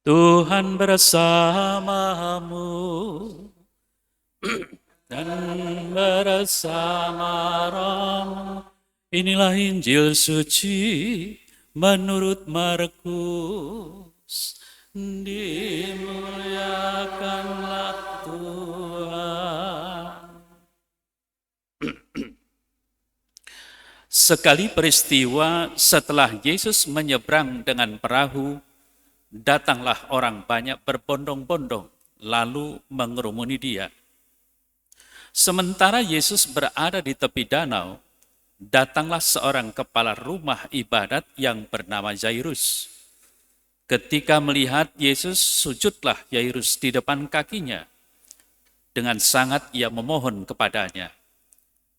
Tuhan bersamamu dan bersama rohmu. Inilah Injil suci menurut Markus. Dimuliakanlah Tuhan. Sekali peristiwa setelah Yesus menyeberang dengan perahu, datanglah orang banyak berbondong-bondong, lalu mengerumuni dia. Sementara Yesus berada di tepi danau, datanglah seorang kepala rumah ibadat yang bernama Jairus. Ketika melihat Yesus, sujudlah Jairus di depan kakinya. Dengan sangat ia memohon kepadanya,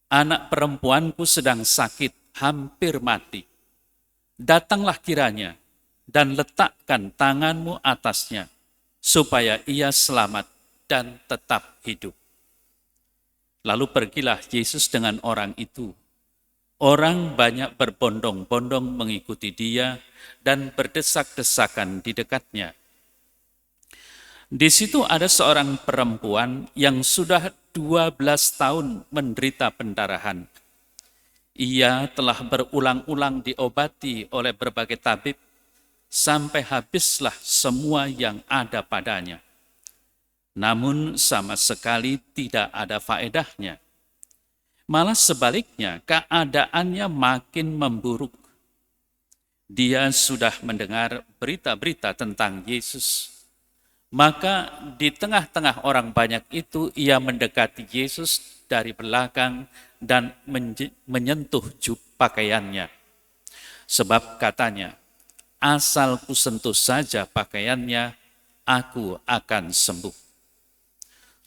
"Anak perempuanku sedang sakit, hampir mati. Datanglah kiranya dan letakkan tanganmu atasnya, supaya ia selamat dan tetap hidup." Lalu pergilah Yesus dengan orang itu. Orang banyak berbondong-bondong mengikuti dia dan berdesak-desakan di dekatnya. Di situ ada seorang perempuan yang sudah 12 tahun menderita pendarahan. Ia telah berulang-ulang diobati oleh berbagai tabib, sampai habislah semua yang ada padanya. Namun sama sekali tidak ada faedahnya. Malah sebaliknya, keadaannya makin memburuk. Dia sudah mendengar berita-berita tentang Yesus. Maka di tengah-tengah orang banyak itu, ia mendekati Yesus dari belakang dan menyentuh pakaiannya. Sebab katanya, "Asal ku sentuh saja pakaiannya, aku akan sembuh."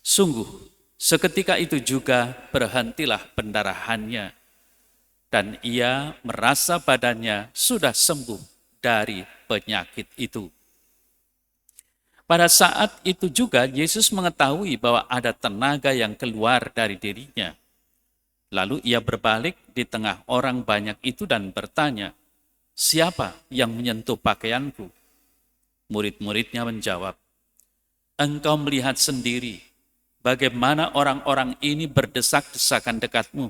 Sungguh, seketika itu juga berhentilah pendarahannya, dan ia merasa badannya sudah sembuh dari penyakit itu. Pada saat itu juga Yesus mengetahui bahwa ada tenaga yang keluar dari dirinya. Lalu ia berbalik di tengah orang banyak itu dan bertanya, "Siapa yang menyentuh pakaianku?" Murid-muridnya menjawab, "Engkau melihat sendiri bagaimana orang-orang ini berdesak-desakan dekatmu.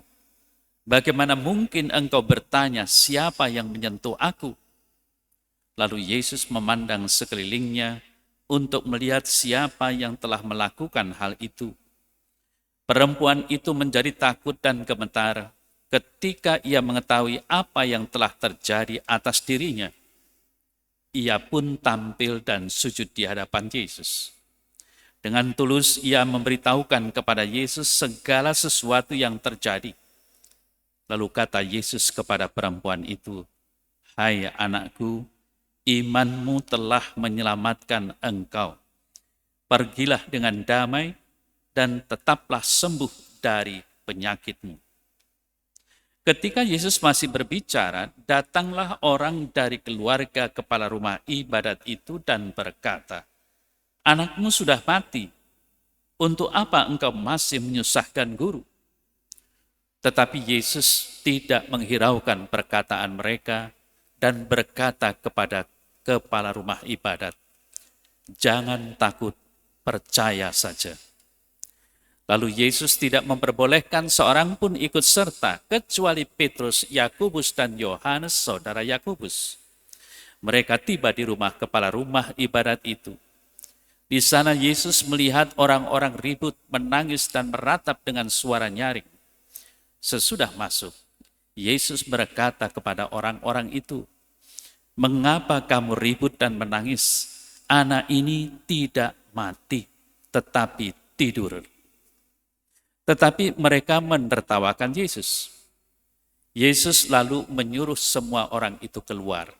Bagaimana mungkin engkau bertanya, siapa yang menyentuh aku?" Lalu Yesus memandang sekelilingnya untuk melihat siapa yang telah melakukan hal itu. Perempuan itu menjadi takut dan gemetar ketika ia mengetahui apa yang telah terjadi atas dirinya. Ia pun tampil dan sujud di hadapan Yesus. Dengan tulus ia memberitahukan kepada Yesus segala sesuatu yang terjadi. Lalu kata Yesus kepada perempuan itu, "Hai anakku, imanmu telah menyelamatkan engkau. Pergilah dengan damai dan tetaplah sembuh dari penyakitmu." Ketika Yesus masih berbicara, datanglah orang dari keluarga kepala rumah ibadat itu dan berkata, "Anakmu sudah mati. Untuk apa engkau masih menyusahkan guru?" Tetapi Yesus tidak menghiraukan perkataan mereka dan berkata kepada kepala rumah ibadat, "Jangan takut, percaya saja." Lalu Yesus tidak memperbolehkan seorang pun ikut serta, kecuali Petrus, Yakobus, dan Yohanes, saudara Yakobus. Mereka tiba di rumah kepala rumah ibadat itu. Di sana Yesus melihat orang-orang ribut, menangis, dan meratap dengan suara nyaring. Sesudah masuk, Yesus berkata kepada orang-orang itu, "Mengapa kamu ribut dan menangis? Anak ini tidak mati, tetapi tidur." Tetapi mereka menertawakan Yesus. Yesus lalu menyuruh semua orang itu keluar.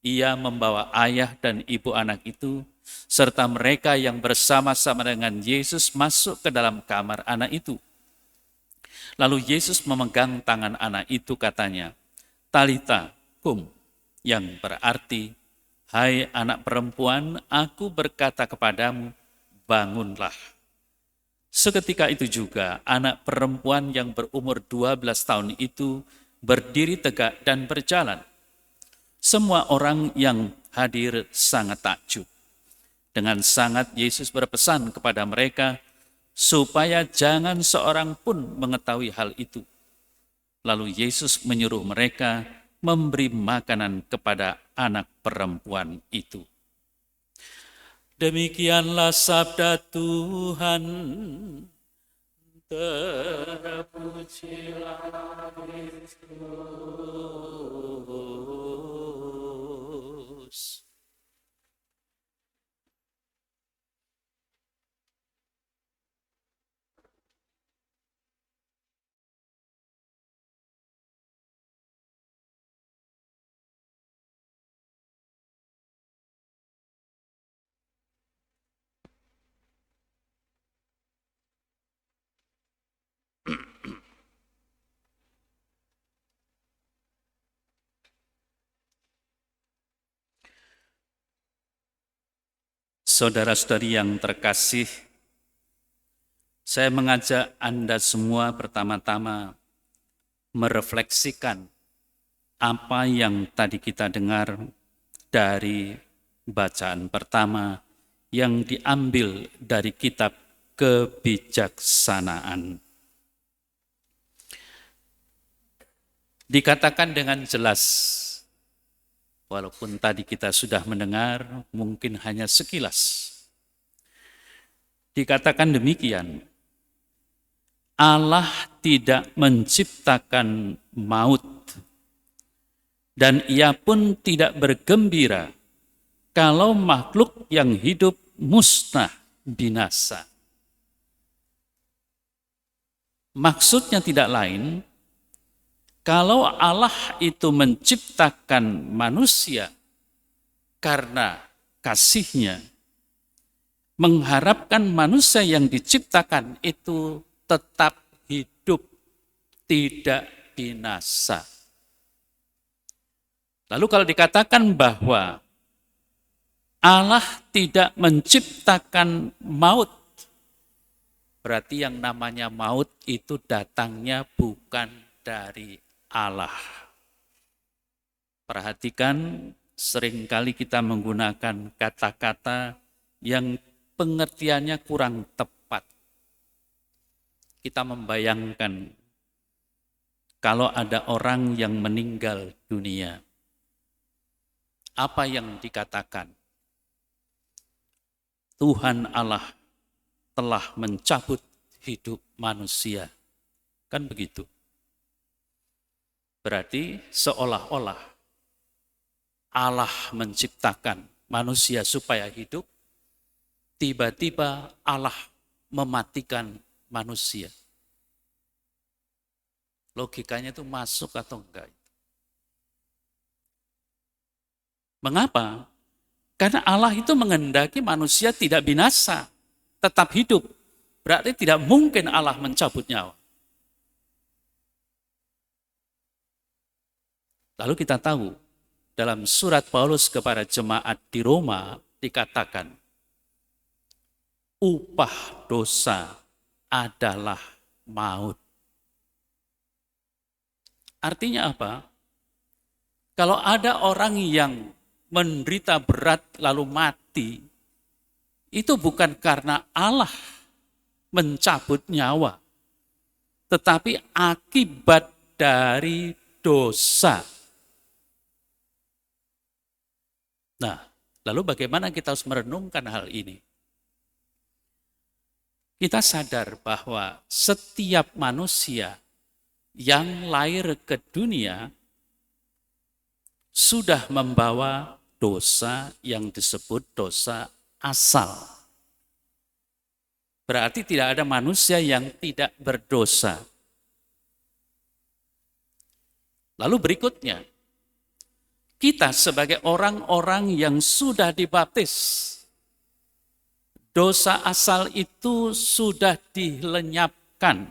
Ia membawa ayah dan ibu anak itu, serta mereka yang bersama-sama dengan Yesus masuk ke dalam kamar anak itu. Lalu Yesus memegang tangan anak itu, katanya, "Talita kum," yang berarti, "Hai anak perempuan, aku berkata kepadamu, bangunlah." Seketika itu juga anak perempuan yang berumur 12 tahun itu berdiri tegak dan berjalan. Semua orang yang hadir sangat takjub. Dengan sangat Yesus berpesan kepada mereka supaya jangan seorang pun mengetahui hal itu. Lalu Yesus menyuruh mereka memberi makanan kepada anak perempuan itu. Demikianlah sabda Tuhan. Terpujilah Kristus. Saudara-saudari yang terkasih, saya mengajak Anda semua pertama-tama merefleksikan apa yang tadi kita dengar dari bacaan pertama yang diambil dari kitab Kebijaksanaan. Dikatakan dengan jelas, walaupun tadi kita sudah mendengar mungkin hanya sekilas. Dikatakan demikian, Allah tidak menciptakan maut dan ia pun tidak bergembira kalau makhluk yang hidup musnah binasa. Maksudnya tidak lain, kalau Allah itu menciptakan manusia karena kasih-Nya, mengharapkan manusia yang diciptakan itu tetap hidup, tidak binasa. Lalu kalau dikatakan bahwa Allah tidak menciptakan maut, berarti yang namanya maut itu datangnya bukan dari Allah. Perhatikan, seringkali kita menggunakan kata-kata yang pengertiannya kurang tepat. Kita membayangkan kalau ada orang yang meninggal dunia, apa yang dikatakan? Tuhan Allah telah mencabut hidup manusia. Kan begitu? Berarti seolah-olah Allah menciptakan manusia supaya hidup, tiba-tiba Allah mematikan manusia. Logikanya itu masuk atau enggak? Mengapa? Karena Allah itu menghendaki manusia tidak binasa, tetap hidup. Berarti tidak mungkin Allah mencabut nyawa. Lalu kita tahu, dalam surat Paulus kepada jemaat di Roma dikatakan, upah dosa adalah maut. Artinya apa? Kalau ada orang yang menderita berat lalu mati, itu bukan karena Allah mencabut nyawa, tetapi akibat dari dosa. Nah, lalu bagaimana kita harus merenungkan hal ini? Kita sadar bahwa setiap manusia yang lahir ke dunia sudah membawa dosa yang disebut dosa asal. Berarti tidak ada manusia yang tidak berdosa. Lalu berikutnya, kita sebagai orang-orang yang sudah dibaptis, dosa asal itu sudah dilenyapkan.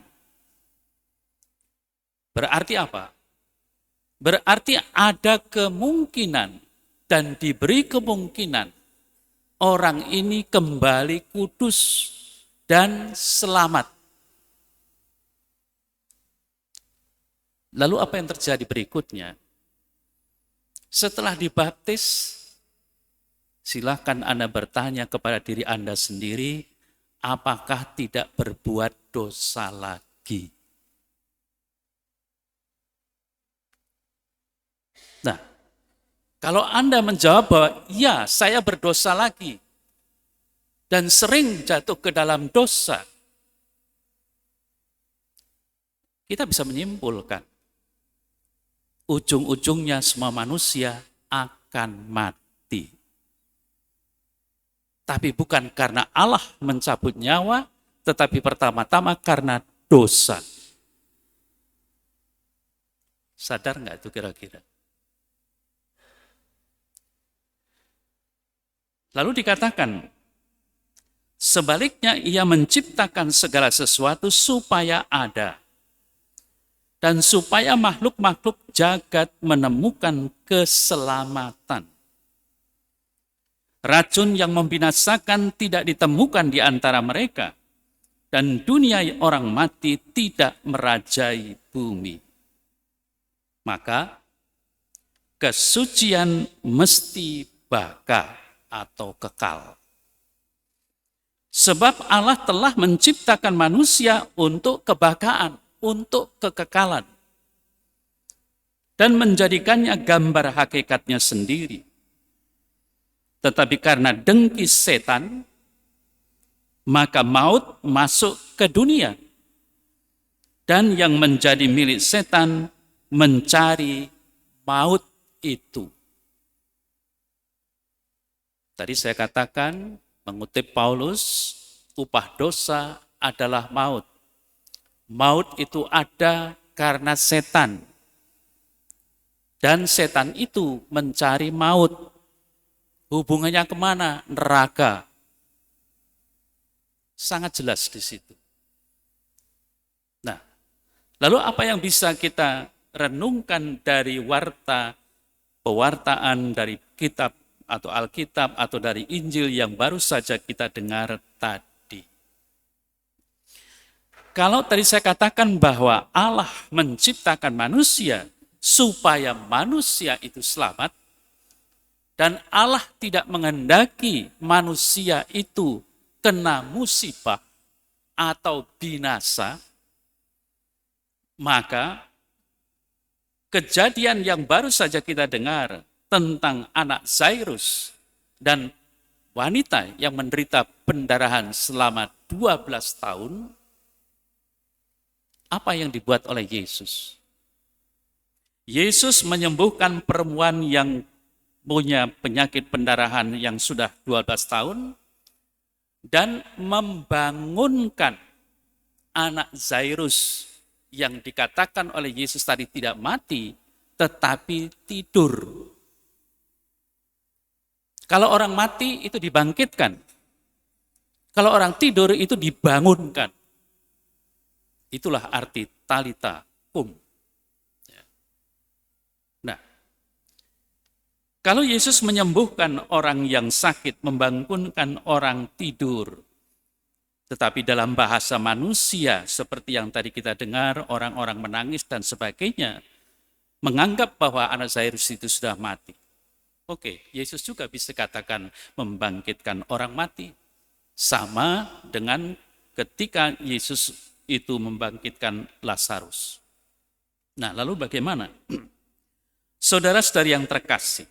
Berarti apa? Berarti ada kemungkinan dan diberi kemungkinan orang ini kembali kudus dan selamat. Lalu apa yang terjadi berikutnya? Setelah dibaptis, Silahkan Anda bertanya kepada diri Anda sendiri, apakah tidak berbuat dosa lagi? Nah, kalau Anda menjawab bahwa ya, saya berdosa lagi dan sering jatuh ke dalam dosa, kita bisa menyimpulkan ujung-ujungnya semua manusia akan mati. Tapi bukan karena Allah mencabut nyawa, tetapi pertama-tama karena dosa. Sadar nggak itu kira-kira? Lalu dikatakan, sebaliknya ia menciptakan segala sesuatu supaya ada. Dan supaya makhluk-makhluk jagat menemukan keselamatan. Racun yang membinasakan tidak ditemukan di antara mereka, dan dunia orang mati tidak merajai bumi. Maka kesucian mesti baka atau kekal. Sebab Allah telah menciptakan manusia untuk kebakaan, untuk kekekalan, dan menjadikannya gambar hakikatnya sendiri. Tetapi karena dengki setan, maka maut masuk ke dunia. Dan yang menjadi milik setan mencari maut itu. Tadi saya katakan, mengutip Paulus, upah dosa adalah maut. Maut itu ada karena setan. Dan setan itu mencari maut. Hubungannya kemana? Neraka. Sangat jelas di situ. Nah, lalu apa yang bisa kita renungkan dari pewartaan dari kitab atau Alkitab atau dari Injil yang baru saja kita dengar tadi? Kalau tadi saya katakan bahwa Allah menciptakan manusia supaya manusia itu selamat, dan Allah tidak menghendaki manusia itu kena musibah atau binasa, maka kejadian yang baru saja kita dengar tentang anak Zairus dan wanita yang menderita pendarahan selama 12 tahun, apa yang dibuat oleh Yesus? Yesus menyembuhkan perempuan yang punya penyakit pendarahan yang sudah 12 tahun dan membangunkan anak Zairus yang dikatakan oleh Yesus tadi tidak mati tetapi tidur. Kalau orang mati itu dibangkitkan. Kalau orang tidur itu dibangunkan. Itulah arti talita kum. Kalau Yesus menyembuhkan orang yang sakit, membangunkan orang tidur, tetapi dalam bahasa manusia, seperti yang tadi kita dengar, orang-orang menangis dan sebagainya, menganggap bahwa anak Zairus itu sudah mati. Oke, Yesus juga bisa katakan membangkitkan orang mati. Sama dengan ketika Yesus itu membangkitkan Lazarus. Nah, lalu bagaimana? Saudara-saudari yang terkasih,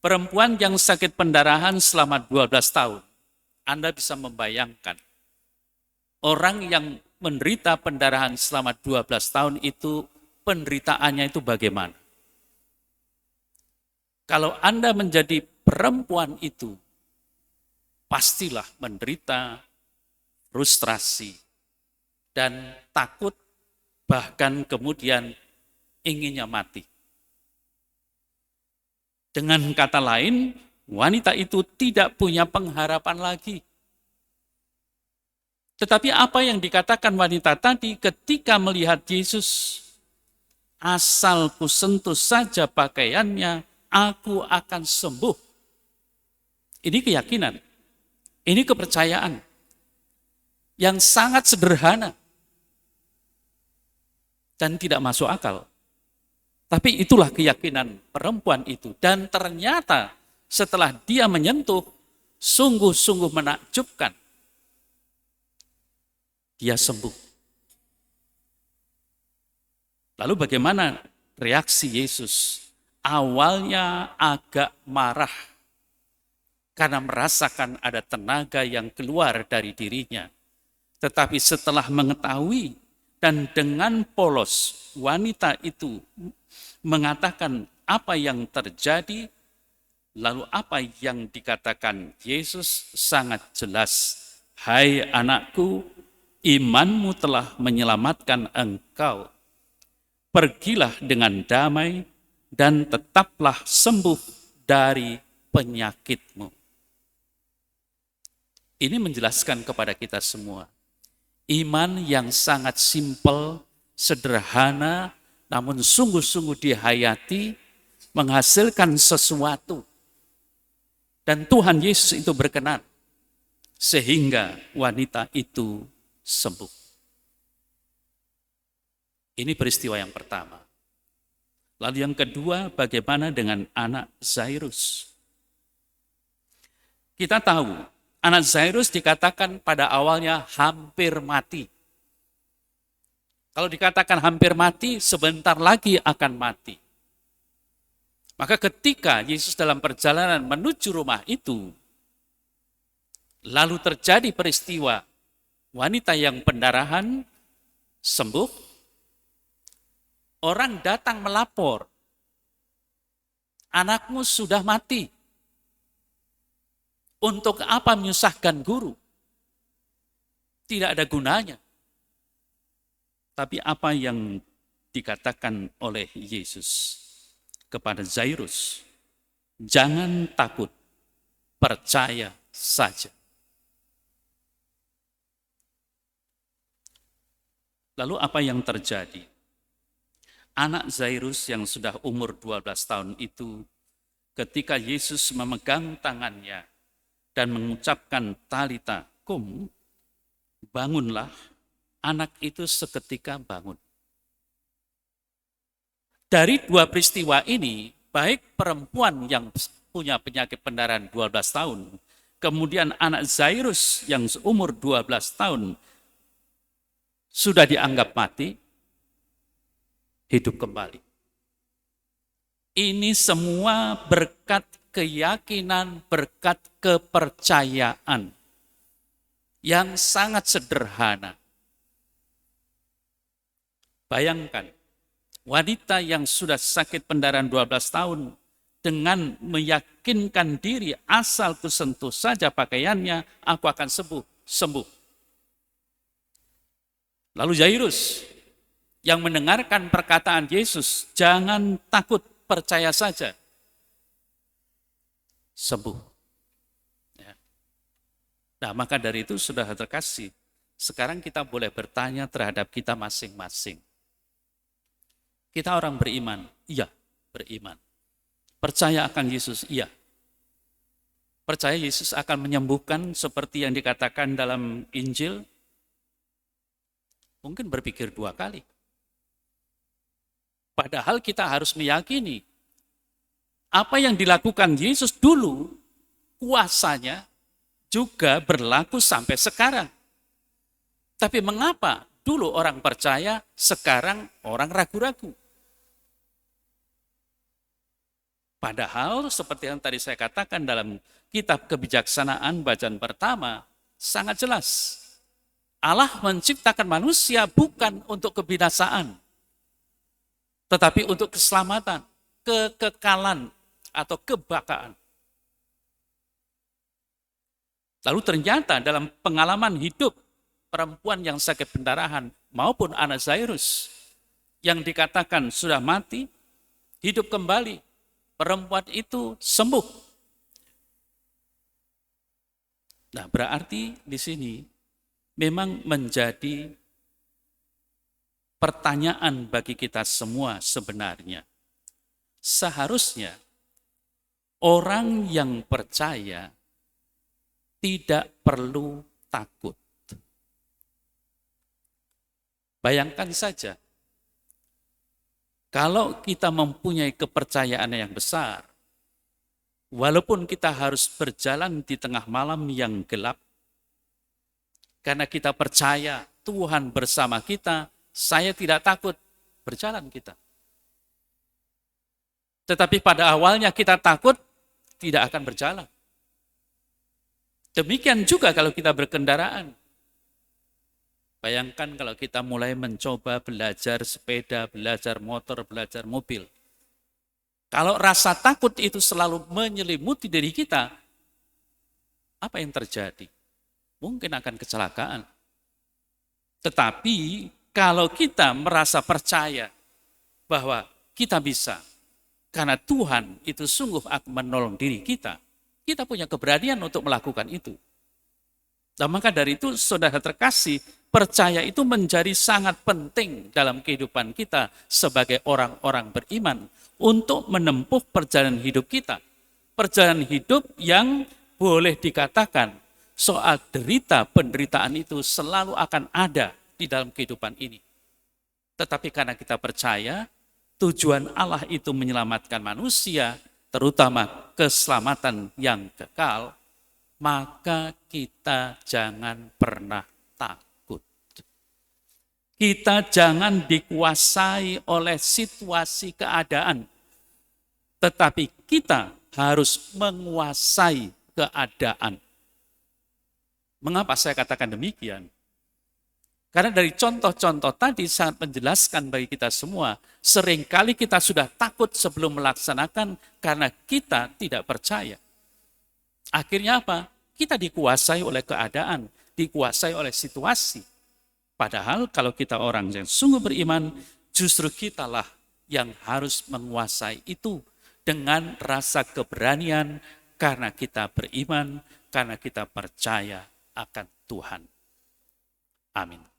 perempuan yang sakit pendarahan selama 12 tahun, Anda bisa membayangkan orang yang menderita pendarahan selama 12 tahun itu penderitaannya itu bagaimana? Kalau Anda menjadi perempuan itu, pastilah menderita frustrasi dan takut, bahkan kemudian inginnya mati. Dengan kata lain, wanita itu tidak punya pengharapan lagi. Tetapi apa yang dikatakan wanita tadi ketika melihat Yesus, asal ku sentuh saja pakaiannya, aku akan sembuh. Ini keyakinan, ini kepercayaan yang sangat sederhana dan tidak masuk akal. Tapi itulah keyakinan perempuan itu. Dan ternyata setelah dia menyentuh, sungguh-sungguh menakjubkan. Dia sembuh. Lalu bagaimana reaksi Yesus? Awalnya agak marah karena merasakan ada tenaga yang keluar dari dirinya. Tetapi setelah mengetahui dan dengan polos wanita itu mengatakan apa yang terjadi, lalu apa yang dikatakan Yesus sangat jelas. Hai anakku, imanmu telah menyelamatkan engkau. Pergilah dengan damai dan tetaplah sembuh dari penyakitmu. Ini menjelaskan kepada kita semua. Iman yang sangat simpel, sederhana, namun sungguh-sungguh dihayati, menghasilkan sesuatu. Dan Tuhan Yesus itu berkenan, sehingga wanita itu sembuh. Ini peristiwa yang pertama. Lalu yang kedua, bagaimana dengan anak Zairus? Kita tahu, anak Zairus dikatakan pada awalnya hampir mati. Kalau dikatakan hampir mati, sebentar lagi akan mati. Maka ketika Yesus dalam perjalanan menuju rumah itu, lalu terjadi peristiwa wanita yang pendarahan sembuh, orang datang melapor, anakmu sudah mati. Untuk apa menyusahkan guru? Tidak ada gunanya. Tapi apa yang dikatakan oleh Yesus kepada Zairus? Jangan takut, percaya saja. Lalu apa yang terjadi? Anak Zairus yang sudah umur 12 tahun itu, ketika Yesus memegang tangannya dan mengucapkan talita kum, bangunlah, anak itu seketika bangun. Dari dua peristiwa ini, baik perempuan yang punya penyakit pendarahan 12 tahun, kemudian anak Zairus yang seumur 12 tahun sudah dianggap mati, hidup kembali. Ini semua berkat keyakinan, berkat kepercayaan yang sangat sederhana. Bayangkan, wanita yang sudah sakit pendarahan 12 tahun dengan meyakinkan diri, asal ku sentuh saja pakaiannya, aku akan sembuh. Lalu Zairus yang mendengarkan perkataan Yesus, jangan takut, percaya saja. Sembuh. Ya. Nah, maka dari itu sudah terkasih. Sekarang kita boleh bertanya terhadap kita masing-masing. Kita orang beriman, iya, beriman. Percaya akan Yesus, iya. Percaya Yesus akan menyembuhkan seperti yang dikatakan dalam Injil? Mungkin berpikir dua kali. Padahal kita harus meyakini apa yang dilakukan Yesus dulu, kuasanya juga berlaku sampai sekarang. Tapi mengapa dulu orang percaya, sekarang orang ragu-ragu? Padahal seperti yang tadi saya katakan dalam kitab kebijaksanaan bacaan pertama, sangat jelas. Allah menciptakan manusia bukan untuk kebinasaan, tetapi untuk keselamatan, kekekalan, atau kebakaan. Lalu ternyata dalam pengalaman hidup perempuan yang sakit pendarahan maupun anak Zairus yang dikatakan sudah mati, hidup kembali, perempuan itu sembuh. Nah, berarti di sini memang menjadi pertanyaan bagi kita semua sebenarnya. Seharusnya orang yang percaya tidak perlu takut. Bayangkan saja, kalau kita mempunyai kepercayaan yang besar, Walaupun kita harus berjalan di tengah malam yang gelap, karena kita percaya Tuhan bersama kita, saya tidak takut, berjalan kita. Tetapi pada awalnya kita takut, tidak akan berjalan. Demikian juga kalau kita berkendaraan. Bayangkan kalau kita mulai mencoba belajar sepeda, belajar motor, belajar mobil. Kalau rasa takut itu selalu menyelimuti diri kita, apa yang terjadi? Mungkin akan kecelakaan. Tetapi kalau kita merasa percaya bahwa kita bisa, karena Tuhan itu sungguh akan menolong diri kita, kita punya keberanian untuk melakukan itu. Nah, maka dari itu, saudara terkasih, percaya itu menjadi sangat penting dalam kehidupan kita sebagai orang-orang beriman untuk menempuh perjalanan hidup kita. Perjalanan hidup yang boleh dikatakan soal derita, penderitaan itu selalu akan ada di dalam kehidupan ini. Tetapi karena kita percaya, tujuan Allah itu menyelamatkan manusia, terutama keselamatan yang kekal, maka kita jangan pernah takut. Kita jangan dikuasai oleh situasi keadaan, tetapi kita harus menguasai keadaan. Mengapa saya katakan demikian? Karena dari contoh-contoh tadi sangat menjelaskan bagi kita semua, seringkali kita sudah takut sebelum melaksanakan karena kita tidak percaya. Akhirnya apa? Kita dikuasai oleh keadaan, dikuasai oleh situasi. Padahal kalau kita orang yang sungguh beriman, justru kitalah yang harus menguasai itu dengan rasa keberanian karena kita beriman, karena kita percaya akan Tuhan. Amin.